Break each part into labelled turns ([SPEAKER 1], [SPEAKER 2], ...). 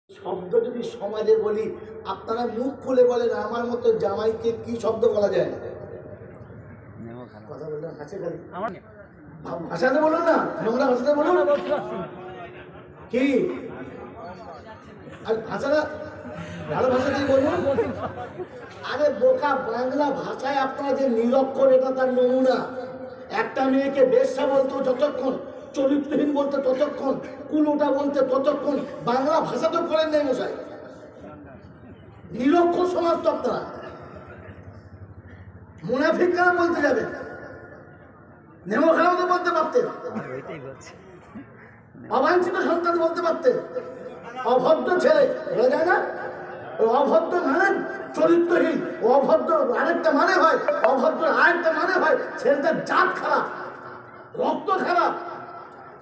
[SPEAKER 1] শব্দ যদি সমাজে বলি, আপনারা মুখ খুলে বলেন আমার মতো জামাইকে কি শব্দ বলা যায়? কথা বললেন হাসে খালি ভাষাতে বলুন না, নোংরা ভাষাতে বলুন কি, আর ভাষাটা ভালো ভাষাতেই বলুন। আরে বোকা, বাংলা ভাষায় আপনারা যে নিরক্ষর, এটা তার নমুনা। একটা মেয়েকে বেশ্যা বলতো যতক্ষণ, চরিত্রহীন বলতে ততক্ষণ, কুলোটা বলতে ততক্ষণ। বাংলা ভাষা তো করেন নাই মশাই, নিরক্ষর সমাজ তো আপনারা। মুনাফিক কেন বলতে যাবেন? নেমো খারাপ তো বলতে পারতেন, অবাঞ্ছিত সন্তান বলতে পারতেন, অভদ্র ছেলে বলা যায় না? অভদ্র মানে চরিত্রহীন, অভদ্র আরেকটা মানে হয়, অভদ্র আরেকটা মানে হয় ছেলেটার জাত খারাপ, রক্ত খারাপ,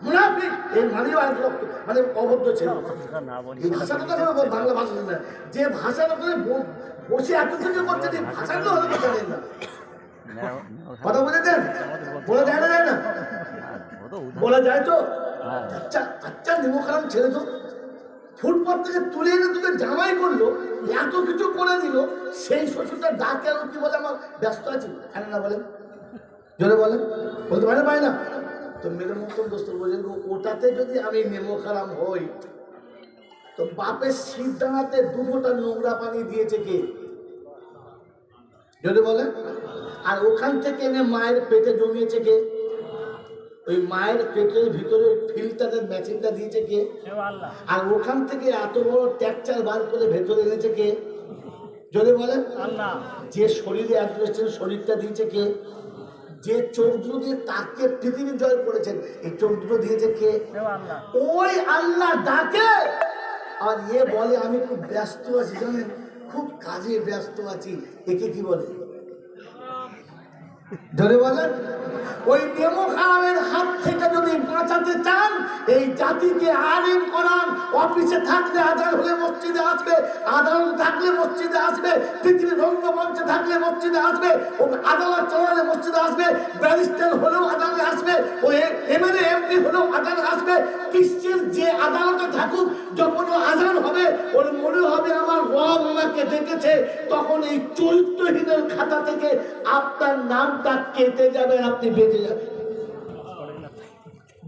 [SPEAKER 1] মুনাফিক এই মানেও আরেক রক্ত, মানে অভদ্র ছেলে। এই ভাষাটা তো বাংলা ভাষা না, যে ভাষাটা করে বসে এত কিছু করছে, এই ভাষাগুলো হলে কথা নেই না। কথা বুঝেছেন? বলা যায় না, যায় না, বলা যায় তো। আচ্ছা আচ্ছা, নিমখারাম ছেলে তো ফুটপাথ থেকে তুলে এনে তোকে জামাই করলো, এত কিছু করে দিল, সেই শ্বশুরটা ডাকে আর কি বলে আমার ব্যস্ত আছি, হ্যাঁ না বলেন, জোরে বলেন, বলতে পারে পারে না তো। মেরে মতন দোস্ত বলছেন, ওটাতে যদি আমি নেমখারাম হই তো বাপের শীত দাঁড়াতে দুটা নোংরা পানি দিয়েছে কে? জোরে বলেন। আর ওখান থেকে এনে মায়ের পেটে জমিয়েছে কে? ওই মায়ের পেটের ভিতরে ফিল্টারের মেশিনটা দিয়েছে কে? আর ওখান থেকে এত বড় ট্যাকচার বার করে ভেতরে এনেছে কে? জোরে বলেন। যে শরীরে অ্যাড্রেসের শরীরটা দিয়েছে কে? যে চোখ দুটো দিয়ে তাকে পৃথিবী জয় করেছেন, এই চোখ দুটো দিয়েছে কে? ওই আল্লাহ ডাকে। আর এ বলে আমি খুব ব্যস্ত আছি, জানেন, খুব কাজে ব্যস্ত আছি, একে কি বলে? ধরে বলেন। ওই নেমখারামের হাত থেকে যদি বাঁচাতে চান, এই জাতিকে আলেম করান। অফিসে থাকলে আজান হলে মসজিদে আসবে, আদালত থাকলে মসজিদে আসবে, পৃথিবীর রঙ্গমঞ্চে থাকলে মসজিদে আসবে, ও আদালত চালালে মসজিদে আসবে, ব্যারিস্টার হলেও আদালতে আসবে, ও এমএলএ এমপি হলেও আদালতে আসবে। ক্রিশ্চিয়ান যে আদালতে থাকুক, যখন আজান হবে ওর মনে হবে আমার রব আমাকে ডেকেছে, তখন এই চরিত্রহীনের খাতা থেকে আপনার নামটা কেটে যাবে, আপনি বেঁচে যাবেন।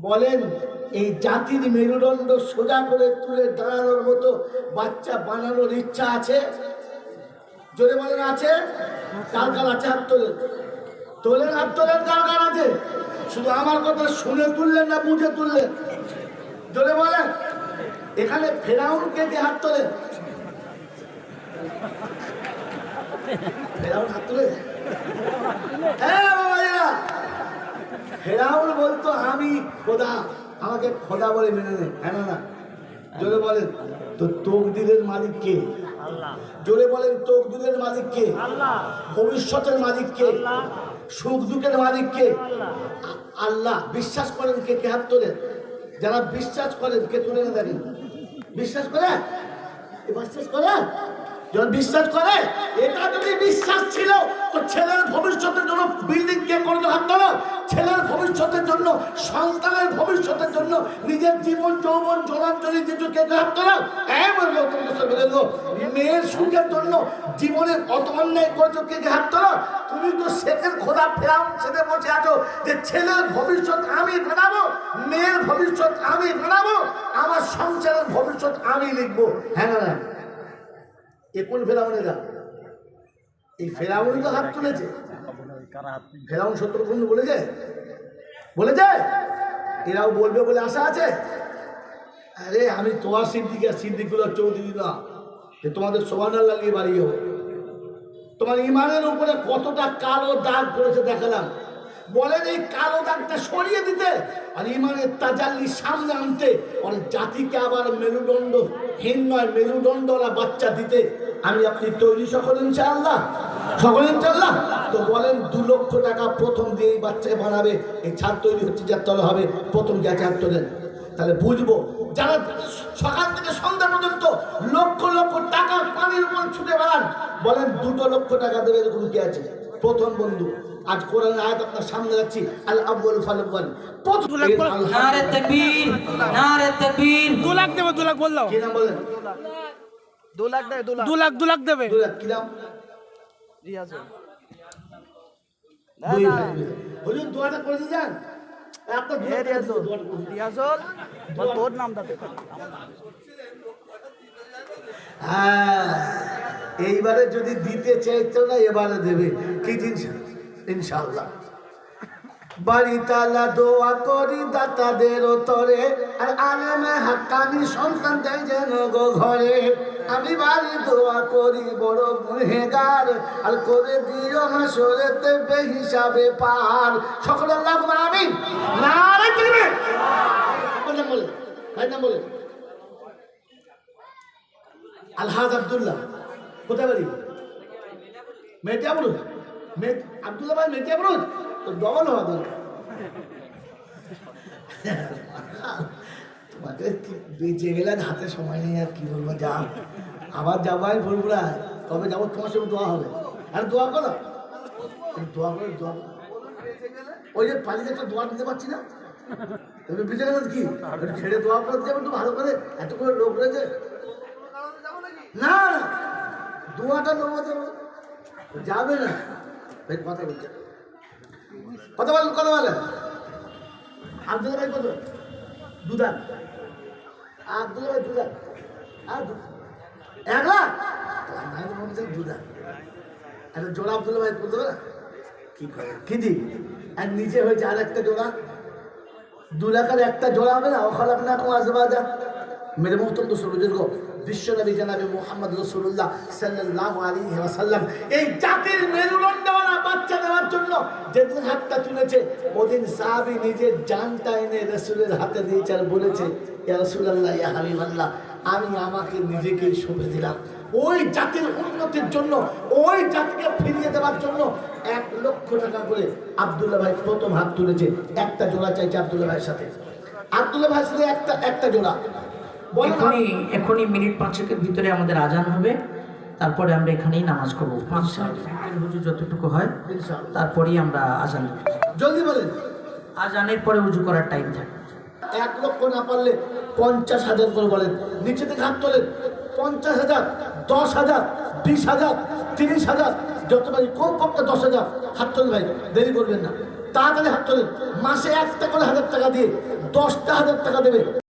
[SPEAKER 1] বলেন, এই জাতির মেরুদণ্ড সোজা করে তুলে দাঁড়ানোর মতো বাচ্চা বানানোর ইচ্ছা আছে? জোরে বলেন আছে? কার কার আছে? হাত তোলেন, তোলেন, হাত তোলেন, কার কার আছে? শুধু আমার কথা শুনে তুললেন না বুঝে তুললেন? জোরে বলেন। এখানে ফেরাউনকে যে হাত তোলেন, ফেরাউন হাত তোলে? হ্যাঁ বাবা, ফেরাউন বলতো আমি খোদা, আমাকে খোদা বলে মেনে নেয়, হ্যাঁ না? জোরে বলেন। তো তকদিরের মালিক কে? জোরে বলেন, তকদিরের মালিক কে? ভবিষ্যতের মালিক কে? সুখ দুঃখের মালিক কে? আল্লাহ। বিশ্বাস করেন কে? কে হাত তোলেন? যারা বিশ্বাস করেন কে তুলে না জানি? বিশ্বাস করে? বিশ্বাস করে? যখন বিশ্বাস করে, এটা যদি বিশ্বাস ছিল তো ছেলের ভবিষ্যতের জন্য বিল্ডিং কে করতে হাত তোলো। ছেলের ভবিষ্যতের জন্য, সন্তানের ভবিষ্যতের জন্য, নিজের জীবন যৌবন জলাঞ্জলি কিছু কে হাত তোলো। মেয়ের সুখের জন্য জীবনে অত অন্যায় করেছো, কে হাত তোলো। তুমি তো শেখের খোদা ফেরাউন ছেলে বসে আছো যে ছেলের ভবিষ্যৎ আমি বানাবো, মেয়ের ভবিষ্যৎ আমি বানাবো, আমার সংসারের ভবিষ্যৎ আমি লিখবো, হ্যাঁ না? এ কোন ফেরাউনেরা? এই ফেরাউনই তো হাত তুলেছে। ফেরাউন 70 বন্ধু বলেছে, বলেছে এরাও বলবে বলে আশা আছে। আরে আমি তোমার সিদ্দিক আর সিদ্দিকুল্লাহ চৌধুরী না যে তোমাদের সুবহানাল্লাহ লাগিয়ে বাড়িয়ে হোক। তোমার ইমানের উপরে কতটা কালো দাগ পড়েছে দেখালাম। বলেন এই কালো দাগটা সরিয়ে দিতে আর ইমানের তাজাল্লি সামনে আনতে, অনেক জাতিকে আবার মেরুদণ্ডহীন নয়, মেরুদণ্ডওয়ালা বাচ্চা দিতে আমি আপনি তৈরি? সকল ইনশাআল্লাহ, সকল ইনশাআল্লাহ। তো বলেন 2 লক্ষ টাকা প্রথম দিয়ে এই বাচ্চাকে বানাবে, এই ছাদ তৈরি হচ্ছে, যার তলে হবে, প্রথম গেছে হাত তোলেন। তাহলে বুঝবো যারা সকাল থেকে সন্ধ্যা পর্যন্ত লক্ষ লক্ষ টাকা পানির উপর ছুটে বেড়ান, বলেন 2 লক্ষ টাকা দেবে এরকম কে আছে? প্রথম বন্ধু আজ কোরআনের আয়াত আপনার সামনে রাখছি, আল আউয়াল ফাল আউয়াল।
[SPEAKER 2] নারে তাকবীর, নারে তাকবীর।
[SPEAKER 3] 2 লাখ দেবে, 2 লাখ বললাম।
[SPEAKER 1] কি নাম বলেন?
[SPEAKER 3] 2 লাখ দেবে, 2 লাখ 2 লাখ দেবে।
[SPEAKER 1] 2 লাখ কি নাম?
[SPEAKER 3] রিয়াজুল।
[SPEAKER 1] হুজুর দোয়াটা করে দিয়ে যান। আপনার
[SPEAKER 3] রিয়াজুল, রিয়াজুল তোর নামটা দে।
[SPEAKER 1] হ্যাঁ, এইবারে যদি দিতে চাইতো না এবারে দেবে। কি জিনিস? ইনশাআল্লাহ। বাড়ি তালা দোয়া করি দাতাদের তরে, আর আলেমে হাক্কানি সন্তান দেয় যেন গো ঘরে। আমি বাড়ি দোয়া করি বড় গুনহেগার, আর করে দিও হাসরেতে বেহিসাবে পার। সকলে আল্লাহুম্মা আমিন। নারে তাকবীর। আপনার নাম বলে, ভাই নাম বলে। আলহাজ আব্দুল্লাহ, কোথায় বাড়ি? মেটিয়াবুরুজ। আব্দুল্লাহ ভাই মেটিয়াবুরুজ তো ডবল হওয়া দরকার। তোমাকে বেঁচে গেলে হাতে সময় নেই, আর কি বলবো। যা আবার যাবো আমি বলবো, তবে যাবো, তোমার সঙ্গে দোয়া হবে। আর দোয়া করো, দোয়া করে দোয়া। ওই যে পালিয়ে একটা দোয়া দিতে পারছি না, বেঁচে গেলে কি ছেড়ে দোয়া করে যাবে একটু ভালো করে। এত করে লোক রয়েছে না, দোয়াটা নেবো যাবে না। ভাই কথা বলছে, কথা বলেন, কথা বলেন। আব্দুল্লাহ ভাই কত? 2 লাখ। আব্দুল্লাহ ভাই 2 লাখ। আর 1 লাখ 2 লাখ। একটা জোড়া আব্দুল্লাহ ভাই বলতে পারে কি করে? কি দিক আর নিচে হয়েছে আর একটা জোড়া। 2 লাখের একটা জোড়া হবে না? ওখানে না কোনো আসবে বাজা মেরে মোহতম তো সুরুজুর্গ বিশ্বনবী জনাবে মুহাম্মদ রাসূলুল্লাহ সাল্লাল্লাহু আলাইহি ওয়াসাল্লাম এই জাতির মেরুদণ্ডওয়ালা বাচ্চা দেওয়ার জন্য যেদিন হাতটা তুলেছে, ওদিন সাহাবী নিজের জানটা এনে রাসূলের হাতে দিয়েছে আর বলেছে, ইয়া রাসূলুল্লাহ, ইয়া হাবিবাল্লাহ, আমি আমাকে নিজেকেই সঁপে দিলাম ওই জাতির উন্নতির জন্য, ওই জাতিকে ফিরিয়ে দেওয়ার জন্য। 1 লক্ষ টাকা করে আব্দুল্লাহ ভাই প্রথম হাত তুলেছে। একটা জোড়া চাইছে আব্দুল্লাহ ভাইয়ের সাথে, আব্দুল্লাহ ভাইয়ের সাথে একটা জোড়া।
[SPEAKER 2] এখনই মিনিট 5-এর ভিতরে আমাদের আজান হবে, তারপরে আমরা এখানেই নামাজ করবো। 5 মিনিট যতটুকু হয় তারপরেই আমরা আজান দেব।
[SPEAKER 1] জলদি বলেন।
[SPEAKER 2] আজানের পরে উজু করার টাইম থাকে।
[SPEAKER 1] 1 লক্ষ না পারলে 50,000 করে বলেন। নিচে থেকে হাত তোলেন। 50,000, 10,000, 20,000, 30,000, যত পারি কমপক্ষে 10,000 হাত তোলেন ভাই, দেরি করবেন না, তাড়াতাড়ি হাত তোলেন। মাসে একটা করে 1,000 টাকা দিয়ে 10টা 1,000 টাকা দেবে।